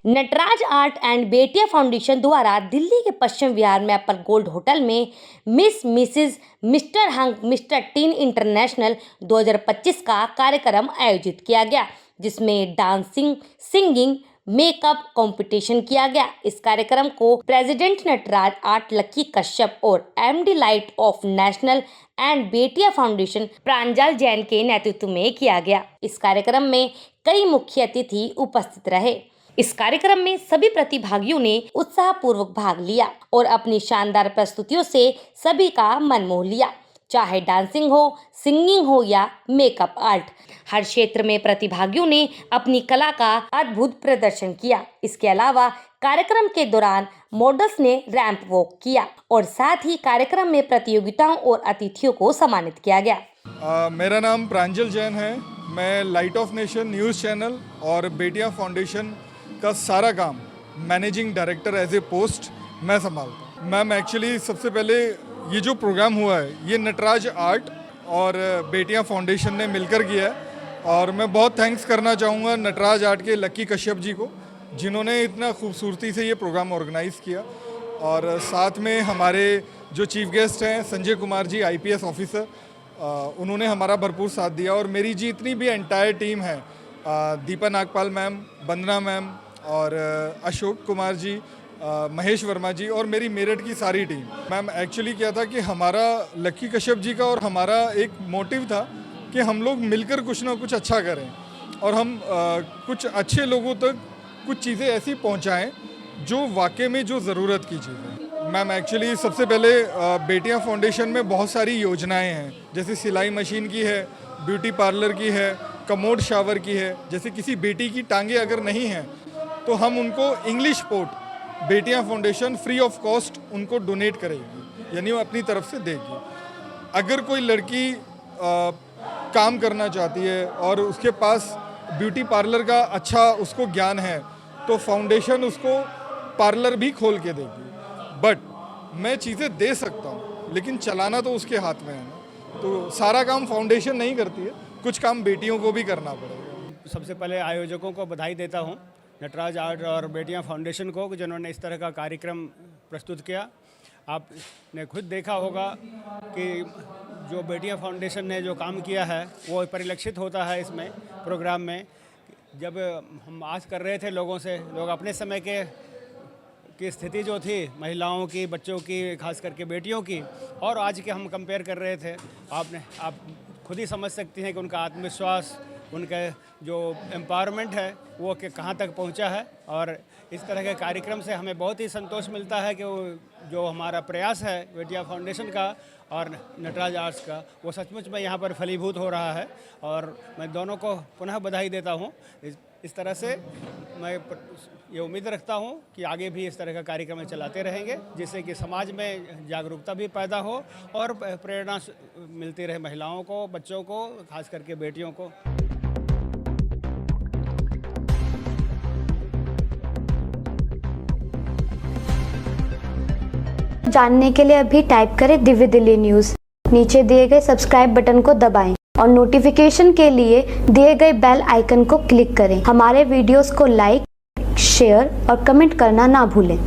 Nataraj art and बेटिया foundation द्वारा दिल्ली के पश्चिम विहार में एप्पल गोल्ड होटल में miss Mrs mister hunk mister tin international 2025 का कार्यक्रम आयोजित किया गया, जिसमें डांसिंग, सिंगिंग, मेकअप कंपटीशन किया गया। इस कार्यक्रम को प्रेसिडेंट नटराज आर्ट लक्की कश्यप और MD light of national and बेटिया फाउंडेशन प्रांजल जैन के नेतृत्व में किया गया। इस कार्यक्रम में कई मुख्य अतिथि उपस्थित रहे। इस कार्यक्रम में सभी प्रतिभागियों ने उत्साहपूर्वक भाग लिया और अपनी शानदार प्रस्तुतियों से सभी का मन मोह लिया। चाहे डांसिंग हो, सिंगिंग हो या मेकअप आर्ट, हर क्षेत्र में प्रतिभागियों ने अपनी कला का अद्भुत प्रदर्शन किया। इसके अलावा कार्यक्रम के दौरान मॉडल्स ने रैंप वॉक किया और साथ ही कार्यक्रम में प्रतियोगिताओं और अतिथियों को सम्मानित किया गया। मेरा नाम प्रांजल जैन है। मैं light of nation news channel और बेटिया फाउंडेशन का सारा काम managing director as a post मैं संभालता हूँ। मैम, एक्चुअली सबसे पहले ये जो प्रोग्राम हुआ है ये नटराज आर्ट और बेटिया फाउंडेशन ने मिलकर किया है और मैं बहुत थैंक्स करना चाहूँगा नटराज आर्ट के लक्की कश्यप जी को, जिन्होंने इतना खूबसूरती से ये प्रोग्राम ऑर्गेनाइज़ किया। और साथ में हमारे जो चीफ गेस्ट हैं संजय कुमार जी, आईपीएस ऑफिसर, उन्होंने हमारा भरपूर साथ दिया। और मेरी जितनी भी एंटायर टीम है, दीपा नागपाल मैम, वंदना मैम और अशोक कुमार जी, महेश वर्मा जी और मेरी मेरठ की सारी टीम। मैम, एक्चुअली क्या था कि हमारा लक्की कश्यप जी का और हमारा एक मोटिव था कि हम लोग मिलकर कुछ ना कुछ अच्छा करें और हम कुछ अच्छे लोगों तक कुछ चीज़ें ऐसी पहुंचाएं जो वाकई में जो ज़रूरत की चीज़ें। मैम, एक्चुअली सबसे पहले बेटिया फाउंडेशन में बहुत सारी योजनाएं हैं, जैसे सिलाई मशीन की है, ब्यूटी पार्लर की है, कमोड शावर की है। जैसे किसी बेटी की टांगे अगर नहीं हैं तो हम उनको इंग्लिश पोर्ट बेटिया फाउंडेशन फ्री ऑफ कॉस्ट उनको डोनेट करेगी, यानी वो अपनी तरफ से देगी। अगर कोई लड़की काम करना चाहती है और उसके पास ब्यूटी पार्लर का अच्छा उसको ज्ञान है तो फाउंडेशन उसको पार्लर भी खोल के देगी। बट मैं चीज़ें दे सकता हूँ लेकिन चलाना तो उसके हाथ में है ना, तो सारा काम फाउंडेशन नहीं करती है, कुछ काम बेटियों को भी करना पड़ेगा। सबसे पहले आयोजकों को बधाई देता हूँ, नटराज आर्ट और बेटियां फाउंडेशन को, जिन्होंने इस तरह का कार्यक्रम प्रस्तुत किया। आपने खुद देखा होगा कि जो बेटियां फाउंडेशन ने जो काम किया है वो परिलक्षित होता है इसमें प्रोग्राम में। जब हम आस कर रहे थे लोगों से, लोग अपने समय की स्थिति जो थी महिलाओं की, बच्चों की, खास करके बेटियों की, और आज के हम कंपेयर कर रहे थे। आप खुद ही समझ सकती हैं कि उनका आत्मविश्वास, उनका जो एम्पावरमेंट है वो कि कहाँ तक पहुँचा है। और इस तरह के कार्यक्रम से हमें बहुत ही संतोष मिलता है कि वो जो हमारा प्रयास है बेटिया फाउंडेशन का और नटराज आर्ट्स का, वो सचमुच में यहाँ पर फलीभूत हो रहा है। और मैं दोनों को पुनः बधाई देता हूँ। इस तरह से मैं ये उम्मीद रखता हूँ कि आगे भी इस तरह का कार्यक्रम चलाते रहेंगे, जिससे कि समाज में जागरूकता भी पैदा हो और प्रेरणा मिलती रहे महिलाओं को, बच्चों को, खास करके बेटियों को। जानने के लिए अभी टाइप करें दिव्य दिल्ली न्यूज़। नीचे दिए गए सब्सक्राइब बटन को दबाएं और नोटिफिकेशन के लिए दिए गए बेल आइकन को क्लिक करें। हमारे वीडियोस को लाइक, शेयर और कमेंट करना ना भूलें।